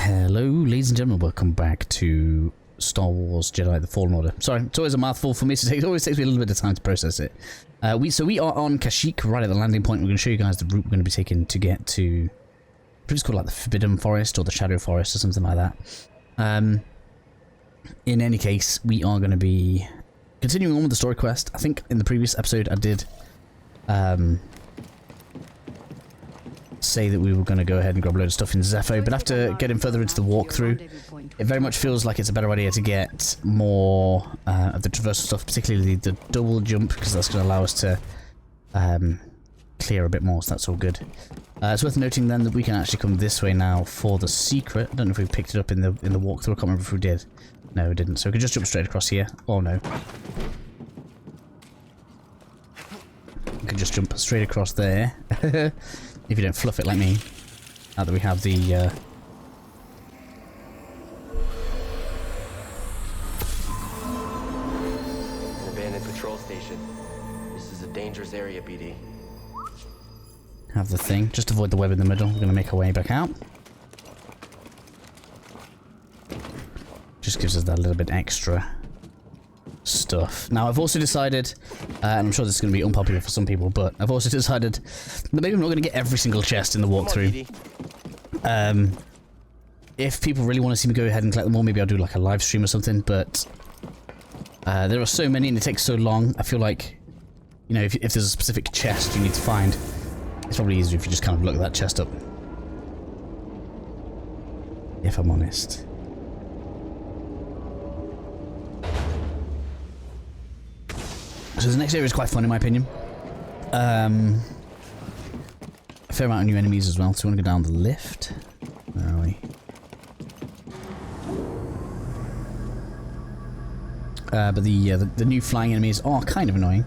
Hello, ladies and gentlemen, welcome back to Star Wars Jedi The Fallen Order. Sorry, it's always a mouthful for me, so it always takes me a little bit of time to process it. We are on Kashyyyk, right at the landing point. We're going to show you guys the route we're going to be taking to get to... It's called like the Forbidden Forest or the Shadow Forest or something like that. In any case, we are going to be continuing on with the story quest. I think in the previous episode I did say that we were going to go ahead and grab a load of stuff in Zepho, but after getting further into the walkthrough, it very much feels like it's a better idea to get more of the traversal stuff, particularly the double jump, because that's going to allow us to clear a bit more, so that's all good. It's worth noting then that we can actually come this way now for the secret. I don't know if we picked it up in the walkthrough. I can't remember if we did. No, we didn't. So we can just jump straight across here. Oh no. We can just jump straight across there. If you don't fluff it like me. Now that we have the... An abandoned patrol station. This is a dangerous area, BD. Have the thing. Just avoid the web in the middle. We're going to make our way back out. Just gives us that little bit extra stuff. Now, I've also decided, and I'm sure this is going to be unpopular for some people, but I've also decided that maybe I'm not going to get every single chest in the walkthrough. If people really want to see me go ahead and collect them all, maybe I'll do like a live stream or something, but there are so many and it takes so long. I feel like, you know, if there's a specific chest you need to find, it's probably easier if you just kind of look that chest up. If I'm honest. So the next area is quite fun in my opinion. A fair amount of new enemies as well, so we want to go down the lift. Where are we? But the new flying enemies are kind of annoying.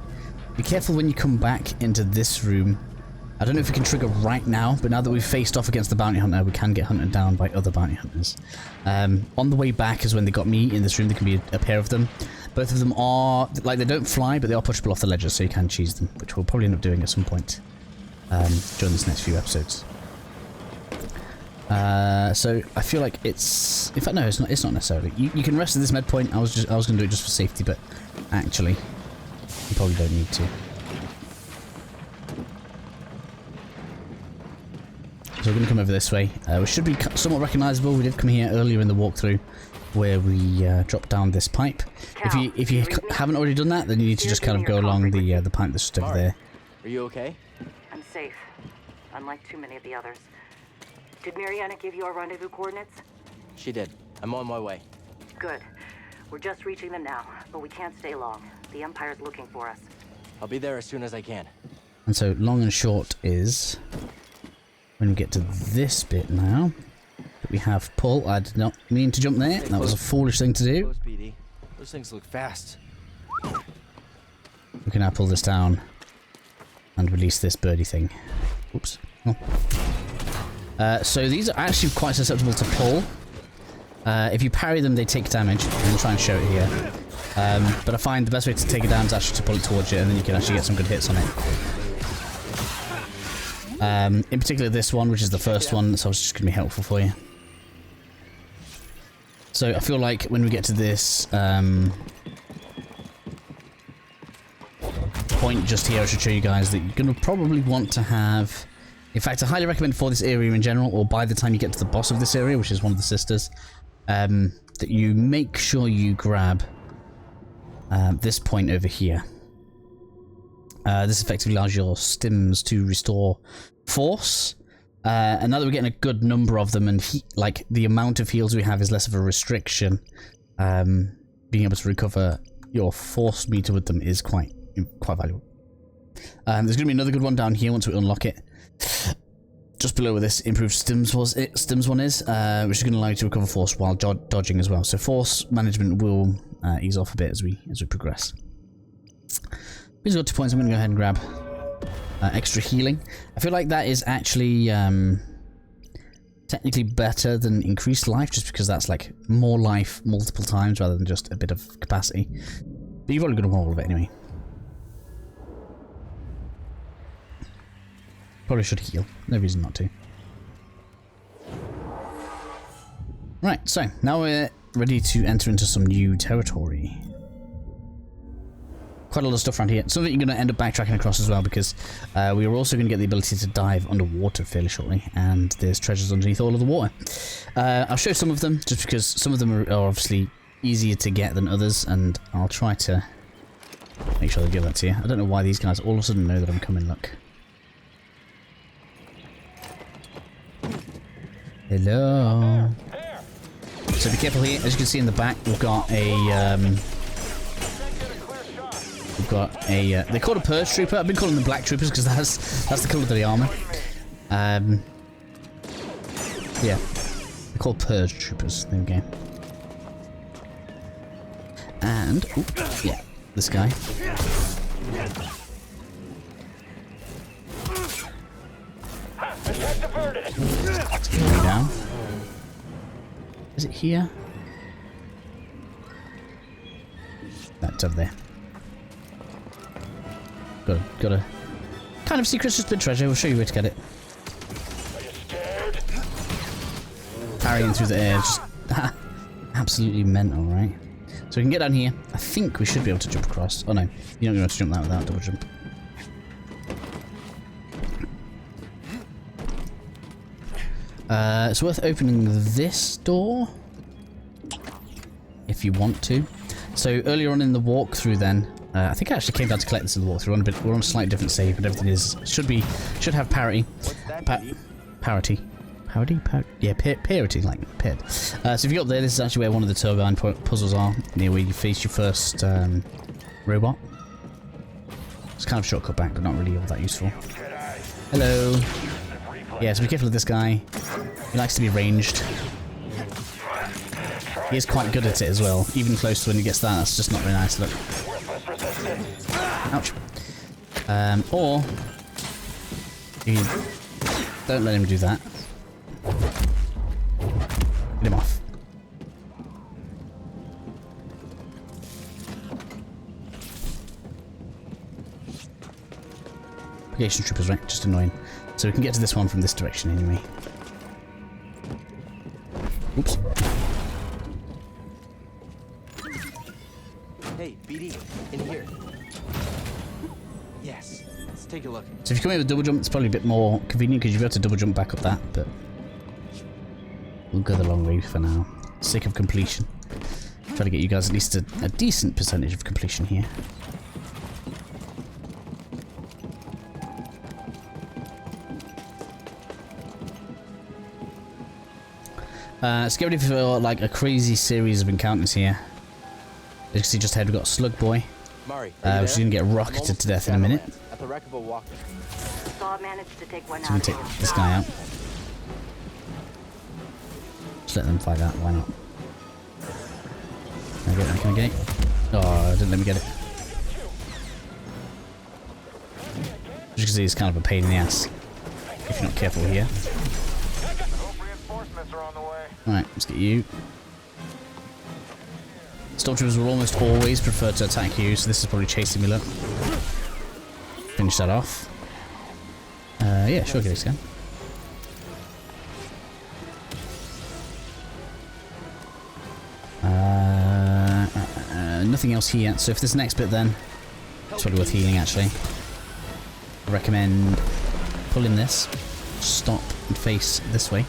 Be careful when you come back into this room. I don't know if we can trigger right now, but now that we've faced off against the bounty hunter, we can get hunted down by other bounty hunters. On the way back is when they got me in this room. There can be a pair of them. Both of them are, like, they don't fly, but they are pushable off the ledges, so you can cheese them, which we'll probably end up doing at some point during this next few episodes. So I feel like it's, in fact, no, it's not necessarily. You can rest at this med point. I was going to do it just for safety, but actually, you probably don't need to. So we're going to come over this way. We should be somewhat recognisable. We did come here earlier in the walkthrough, where we dropped down this pipe. If you haven't already done that, then you need to just kind of go along the pipe that's just over there. Are you okay? I'm safe, unlike too many of the others. Did Mariana give you our rendezvous coordinates? She did. I'm on my way. Good. We're just reaching them now, but we can't stay long. The Empire's looking for us. I'll be there as soon as I can. And so long and short is, when we get to this bit now, that we have pull. I did not mean to jump there. That was a foolish thing to do. Close, BD. Those things look fast. We can now pull this down and release this birdie thing. Oops. Oh. So these are actually quite susceptible to pull. If you parry them, they take damage. I'm going to try and show it here. But I find the best way to take it down is actually to pull it towards you, and then you can actually get some good hits on it. In particular this one, which is the first one, so it's just going to be helpful for you. So I feel like when we get to this point just here, I should show you guys that you're going to probably want to have... In fact, I highly recommend for this area in general, or by the time you get to the boss of this area, which is one of the sisters, that you make sure you grab this point over here. This effectively allows your stims to restore force. And now that we're getting a good number of them, and like the amount of heals we have is less of a restriction, being able to recover your force meter with them is quite valuable. There's going to be another good one down here once we unlock it. Just below where this improved stims one is, which is going to allow you to recover force while dodging as well. So force management will ease off a bit as we progress. We've got 2 points. I'm going to go ahead and grab extra healing. I feel like that is actually technically better than increased life, just because that's like more life multiple times rather than just a bit of capacity. But you've already got all of it anyway. Probably should heal. No reason not to. Right, so now we're ready to enter into some new territory. Quite a lot of stuff around here. Some of it you're going to end up backtracking across as well, because we are also going to get the ability to dive underwater fairly shortly, and there's treasures underneath all of the water. I'll show some of them, just because some of them are obviously easier to get than others, and I'll try to make sure I give that to you. I don't know why these guys all of a sudden know that I'm coming, look. Hello. So be careful here. As you can see in the back, we've got a they're called a purge trooper. I've been calling them black troopers because that's the colour of the armour. Yeah, they're called purge troopers. There we go. And yeah, this guy. Let's get way down. Is it here? That's over there. Got a kind of secret suspect treasure. We'll show you where to get it. Parrying through the air, just absolutely mental, right? So we can get down here. I think we should be able to jump across. Oh no, you're not going to be able to jump that without double jump. It's worth opening this door if you want to. So earlier on in the walkthrough, then I think I actually came down to collect this in the walkthrough. We're on a slightly different save, but everything should have parity. Parity. Yeah, parity, like paired. So if you go up there, this is actually where one of the turbine puzzles are, near where you face your first robot. It's kind of a shortcut back, but not really all that useful. Hello. Yeah, so be careful of this guy. He likes to be ranged. He is quite good at it as well. Even close to when he gets that, that's just not very nice. Look. Ouch. Or you don't let him do that. Get him off. Propagation troopers, right? Just annoying. So we can get to this one from this direction anyway. Oops. Hey, BD, in here. Yes, let's take a look. So if you come here with double jump, it's probably a bit more convenient because you'll be able to double jump back up that, but we'll go the long way for now. Sake of completion. Try to get you guys at least a decent percentage of completion here. So get ready for like a crazy series of encounters here. As you can see just ahead, we've got Slug Boy. Mari, Which is going to get rocketed to death in a minute. At the wreck of a Walkhrough. Saw managed to take one So we out. can take this guy out. Just let them fight that, why not? Can I get it? Can I get it? Oh, it didn't let me get it. As you can see, it's kind of a pain in the ass if you're not careful here. Alright, let's get you. Stormtroopers will almost always prefer to attack you, so this is probably chasing me, look. Finish that off. Yeah, sure, get this guy. Nothing else here, so if this next bit then, it's probably worth healing actually. I recommend pulling this, stop and face this way.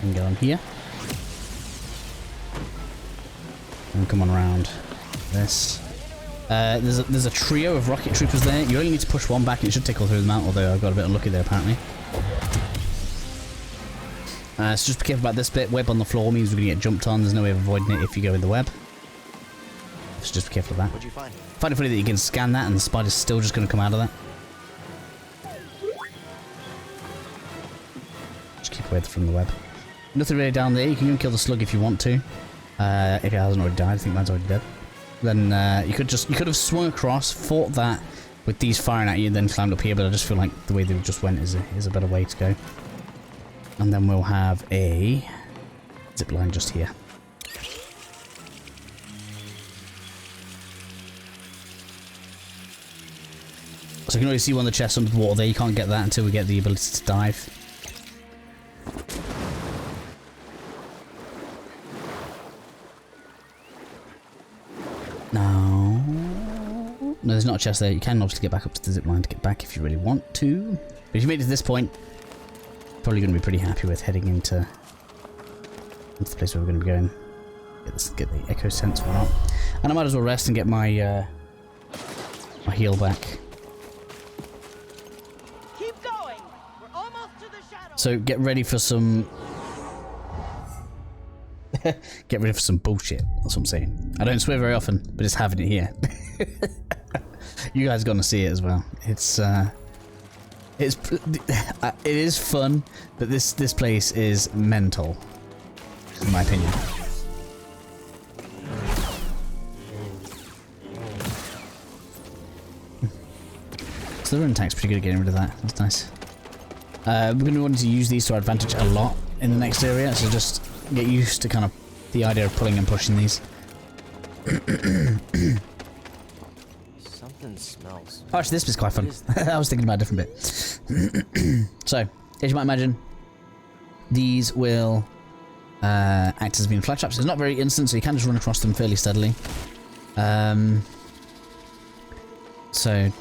And go on here. And come on around this. There's a trio of rocket troopers there. You only need to push one back and it should tickle through them out, although I got a bit unlucky there apparently. So just be careful about this bit. Web on the floor means we're going to get jumped on. There's no way of avoiding it if you go in the web. So just be careful of that. What'd you find? I find it funny that you can scan that and the spider's still just going to come out of that. Just keep away from the web. Nothing really down there. You can go and kill the slug if you want to. If it hasn't already died. I think mine's already dead. Then you could have swung across, fought that with these firing at you, and then climbed up here. But I just feel like the way they just went is a better way to go. And then we'll have a zip line just here. So you can already see one of the chests under the water there. You can't get that until we get the ability to dive. No. No, there's not a chest there. You can obviously get back up to the zip line to get back if you really want to. But if you made it to this point, probably going to be pretty happy with heading into the place where we're going to be going. Get the echo sense or not. And I might as well rest and get my my heal back. Keep going. We're almost to the shadow. So get ready for some get ready for some bullshit. That's what I'm saying. I don't swear very often, but it's having it here. You guys are gonna see it as well. It is fun, but this place is mental, in my opinion. So the run attack's pretty good at getting rid of that. That's nice. We're going to want to use these to our advantage a lot in the next area, so just get used to kind of the idea of pulling and pushing these. Something smells. Oh, actually, this bit's quite fun. I was thinking about a different bit. So, as you might imagine, these will act as being flat traps. It's not very instant, so you can just run across them fairly steadily. So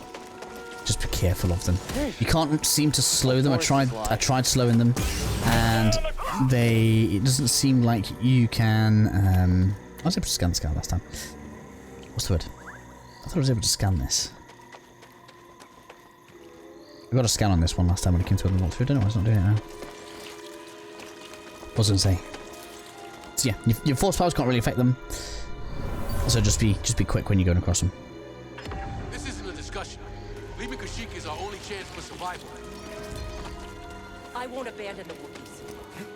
just be careful of them. You can't seem to slow them. I tried slowing them, and it doesn't seem like you can. I was able to scan the scan last time. What's the word? I thought I was able to scan this. I got a scan on this one last time when it came to a walkthrough. I don't know why it's not doing it now. What was I going to say? So yeah, your force powers can't really affect them. So just be quick when you're going across them. This isn't a discussion. Leaving Kashyyyk is our only chance for survival. I won't abandon the Wookiees.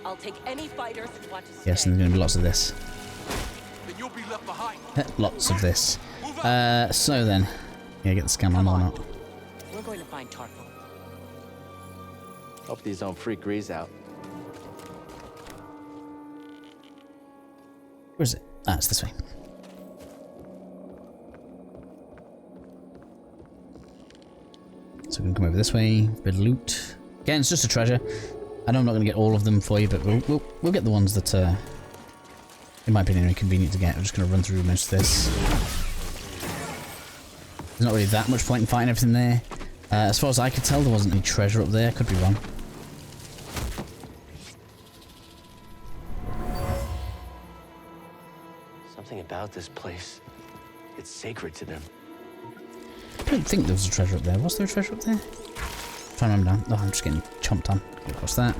I'll take any fighters and watch us. Yes, and there's going to be lots of this. Then you'll be left behind. Lots of this. So then, yeah, get the scan on or not. We're going to find Tarful. Hope these don't freak Grease out. Where is it? Ah, it's this way. So we can come over this way. Bit of loot. Again, it's just a treasure. I know I'm not going to get all of them for you, but we'll get the ones that, in my opinion, are convenient to get. I'm just going to run through most of this. There's not really that much point in fighting everything there. As far as I could tell, there wasn't any treasure up there. I could be wrong. Something about this place. It's sacred to them. I don't think there was a treasure up there. Was there a treasure up there? I'm trying to remember now. Oh, I'm just getting chomped on. Get across that.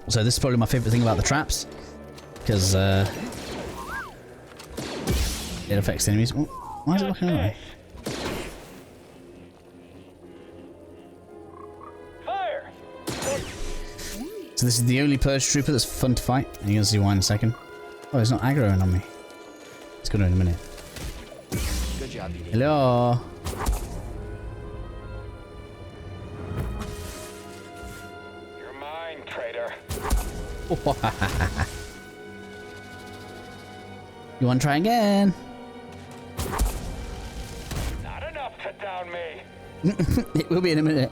So this is probably my favourite thing about the traps, because it affects the enemies. Oh, why is it looking away? Fire! So this is the only Purge Trooper that's fun to fight, and you're going to see why in a second. Oh, it's not aggroing on me. It's going to in a minute. Good job, BD. Hello. You're mine, traitor. You want to try again? Not enough to down me. It will be in a minute.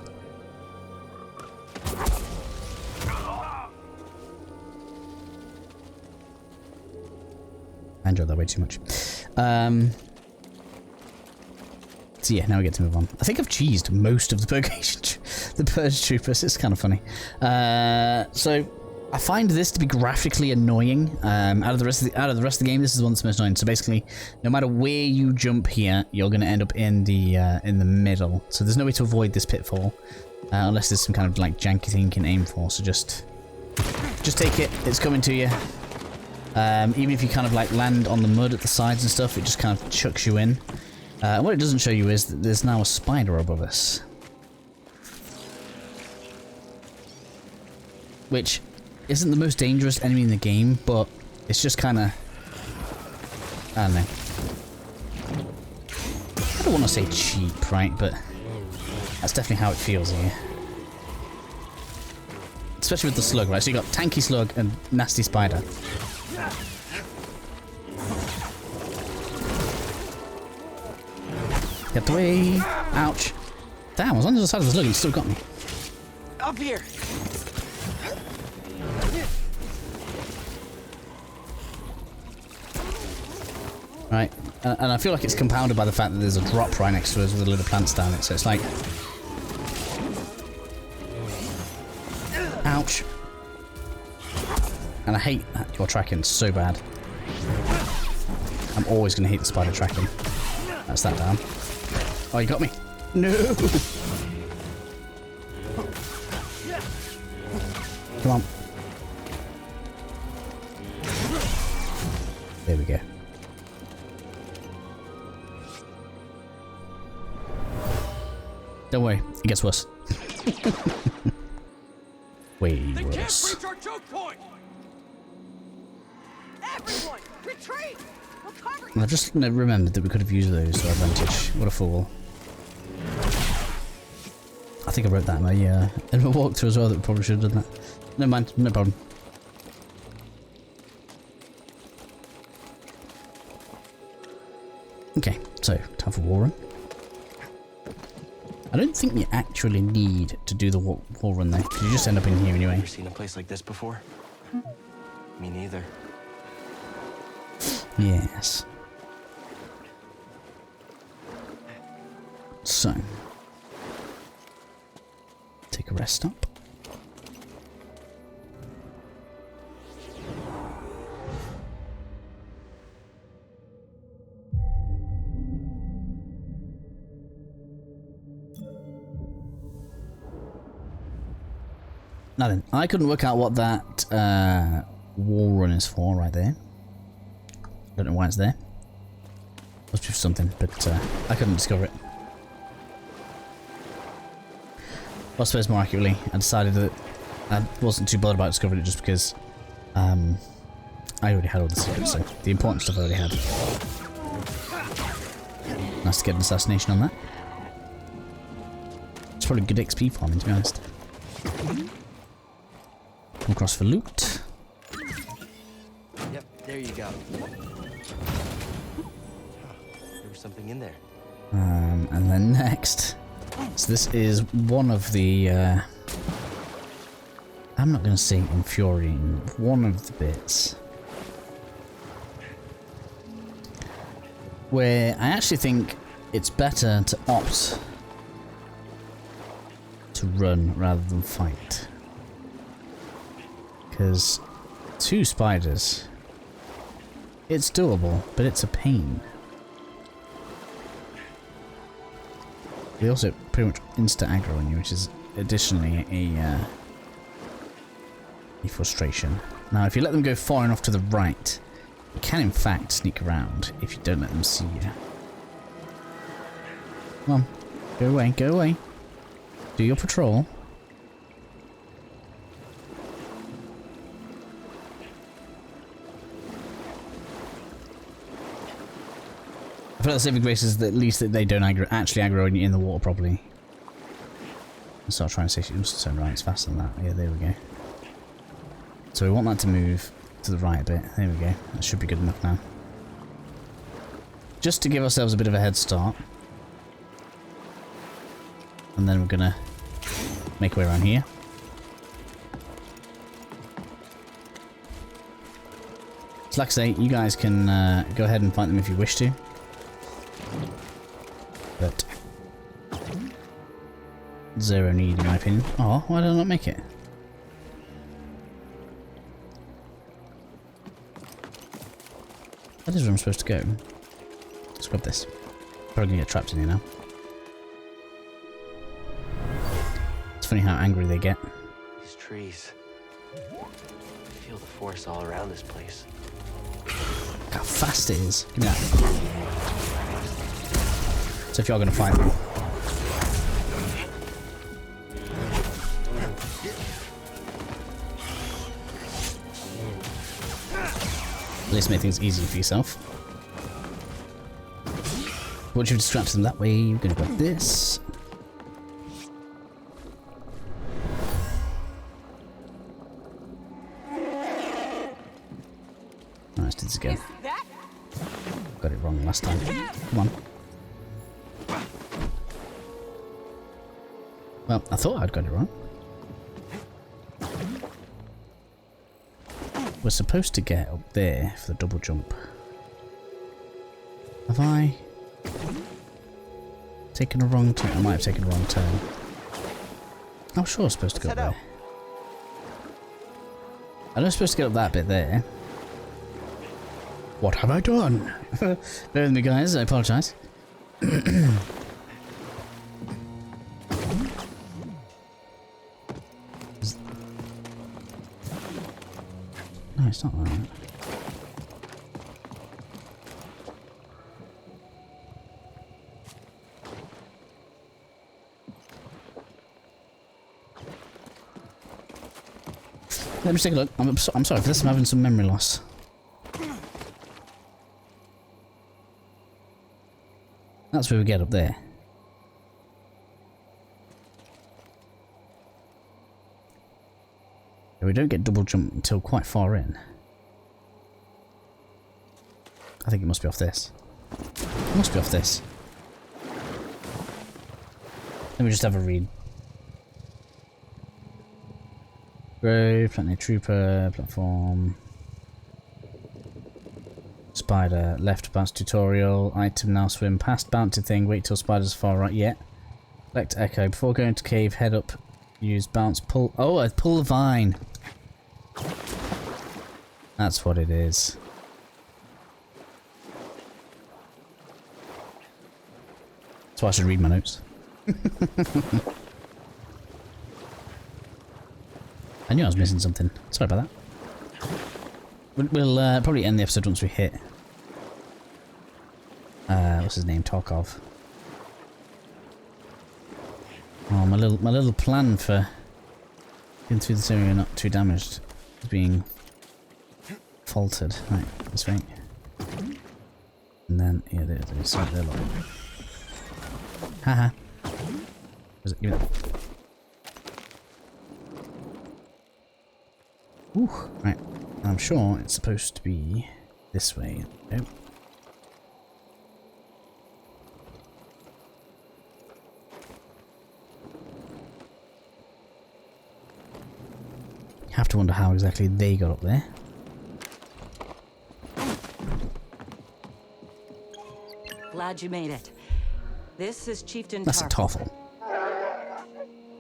I enjoyed that way too much. So yeah, now we get to move on. I think I've cheesed most of the Purge Troopers. It's kind of funny. So I find this to be graphically annoying. Out of the rest of the game, this is the one that's most annoying. So basically, no matter where you jump here, you're going to end up in the middle. So there's no way to avoid this pitfall, unless there's some kind of like janky thing you can aim for. So just take it. It's coming to you. Even if you kind of like land on the mud at the sides and stuff, it just kind of chucks you in. What it doesn't show you is that there's now a spider above us. Which isn't the most dangerous enemy in the game, but it's just kind of... I don't know. I don't want to say cheap, right? But that's definitely how it feels here. Especially with the slug, right? So you got tanky slug and nasty spider. Get away. Ouch. Damn, I was on the other side of the slug, he still got me. Up here. Right, and I feel like it's compounded by the fact that there's a drop right next to us with a load of plants down it, so it's like... Ouch. And I hate your tracking so bad. I'm always going to hate the spider tracking. That's that down. Oh, you got me. No! Come on. There we go. Don't worry, it gets worse. Way They can't worse. reach our choke point. Everyone, retreat! We'll cover I just remembered that we could have used those to our advantage. What a fool. I think I wrote that in my walkthrough as well, that we probably should have done that. Never mind, no problem. Okay, so, time for wall run. I don't think you actually need to do the wall run there, because you just end up in here anyway. Ever seen a place like this before? Me neither. Yes. So, take a rest stop. Now then, I couldn't work out what that wall run is for right there. Don't know why it's there. Must be for something, but I couldn't discover it. Well, I suppose more accurately, I decided that I wasn't too bothered about discovering it just because I already had all the secrets, so the important stuff I already had. Nice to get an assassination on that. It's probably good XP farming, to be honest. Come across for loot. Yep, there you go. There was something in there. And then next, so this is one of the, I'm not going to say infuriating, one of the bits where I actually think it's better to opt to run rather than fight. Because 2 spiders, it's doable, but it's a pain. They also pretty much insta aggro on you, which is additionally a frustration. Now, if you let them go far enough to the right, you can in fact sneak around if you don't let them see you. Come on, go away, go away. Do your patrol. I feel like the saving grace is that at least that they don't actually aggro on you in the water properly. I'll start trying to say she must turn right, it's faster than that. Yeah, there we go. So we want that to move to the right a bit. There we go. That should be good enough now. Just to give ourselves a bit of a head start. And then we're gonna make our way around here. So like I say, you guys can go ahead and fight them if you wish to. But zero need in my opinion. Oh, why did I not make it? That is where I'm supposed to go. Let's grab this. Probably gonna get trapped in here now. It's funny how angry they get. These trees. I feel the force all around this place. Look how fast it is. Give me that. So if you're gonna fight them. At least make things easier for yourself. Once you've distracted them that way, you're gonna grab this. Let's do this again. Got it wrong last time. Come on. Well, I thought I'd got it wrong. We're supposed to get up there for the double jump. Have I taken a wrong turn? I might have taken a wrong turn. I'm sure I'm supposed to go up there. I know I'm supposed to get up that bit there. What have I done? Bear with me, guys. I apologise. No, it's not right. Let me take a look. I'm sorry for this. I'm having some memory loss. That's where we get up there. We don't get double jump until quite far in. I think it must be off this. It must be off this. Let me just have a read. Grove, Platinum Trooper, platform. Spider, left bounce tutorial, item now swim past bounty thing, wait till spider's far right, yeah. Select echo, before going to cave, head up, use bounce, pull, oh, I pull the vine. That's what it is. That's why I should read my notes. I knew I was missing something. Sorry about that. We'll probably end the episode once we hit. What's his name? Tarkov. Oh, my little plan for getting through this area not too damaged is being faltered. Right, this way. And then yeah, there's right there. Look. Haha. Was it? Give it. Ooh, right. I'm sure it's supposed to be this way. Nope. Have to wonder how exactly they got up there. Glad you made it. This is Chieftain That's a toffle.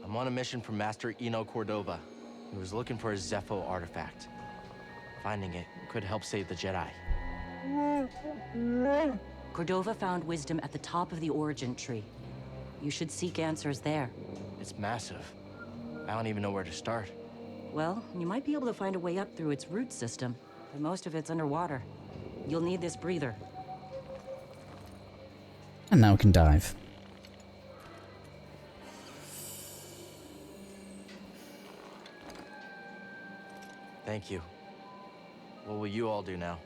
I'm on a mission from Master Eno Cordova. He was looking for a Zepho artifact. Finding it could help save the Jedi. Cordova found wisdom at the top of the origin tree. You should seek answers there. It's massive. I don't even know where to start. Well, you might be able to find a way up through its root system, but most of it's underwater. You'll need this breather. And now we can dive. Thank you. What will you all do now?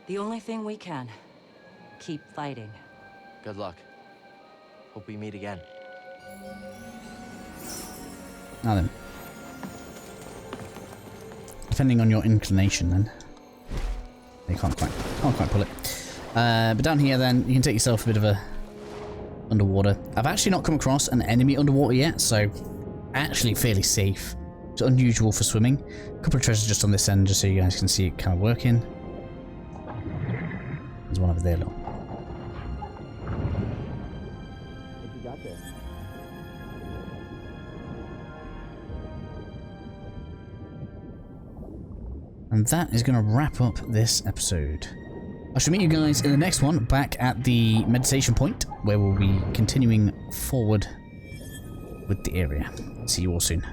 The only thing we can. Keep fighting. Good luck. Hope we meet again. Now then. Depending on your inclination then. You can't quite pull it. But down here then, you can take yourself a bit of a underwater. I've actually not come across an enemy underwater yet, so actually fairly safe. It's unusual for swimming. A couple of treasures just on this end, just so you guys can see it kind of working. There's one over there, look. What you got there? And that is going to wrap up this episode. I shall meet you guys in the next one, back at the meditation point, where we'll be continuing forward with the area. See you all soon.